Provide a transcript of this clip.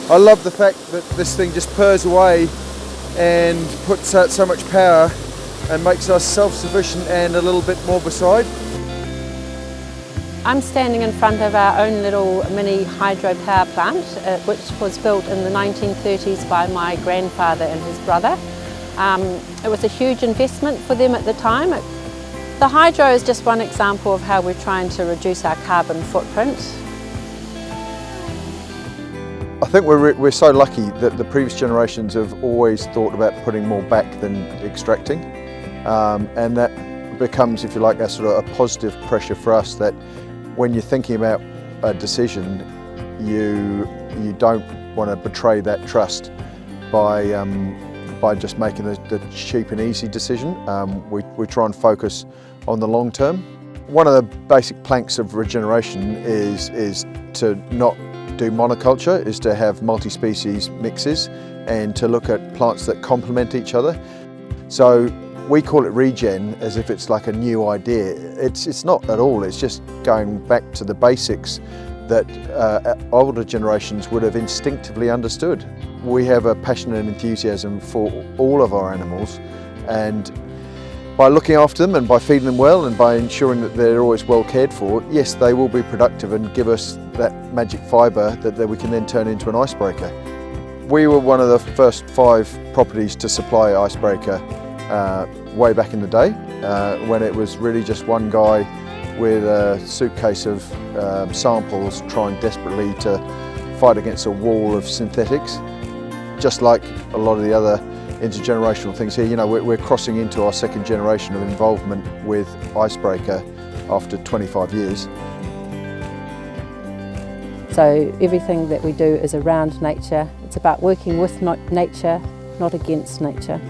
I love the fact that this thing just purrs away and puts out so much power and makes us self-sufficient and a little bit more beside. I'm standing in front of our own little mini hydro power plant, which was built in the 1930s by my grandfather and his brother. It was a huge investment for them at the time. The hydro is just one example of how we're trying to reduce our carbon footprint. I think we're so lucky that the previous generations have always thought about putting more back than extracting, and that becomes, if you like, a sort of a positive pressure for us that when you're thinking about a decision, you don't want to betray that trust by just making the cheap and easy decision. We try and focus on the long term. One of the basic planks of regeneration is to not do monoculture, is to have multi-species mixes and to look at plants that complement each other. So we call it regen as if it's like a new idea. It's not at all, it's just going back to the basics that older generations would have instinctively understood. We have a passion and enthusiasm for all of our animals, and by looking after them and by feeding them well and by ensuring that they're always well cared for, yes, they will be productive and give us that magic fibre that we can then turn into an icebreaker. We were one of the first 5 properties to supply Icebreaker way back in the day, when it was really just one guy with a suitcase of samples trying desperately to fight against a wall of synthetics. Just like a lot of the other intergenerational things here, you know, we're crossing into our 2nd generation of involvement with Icebreaker after 25 years. So everything that we do is around nature. It's about working with nature, not against nature.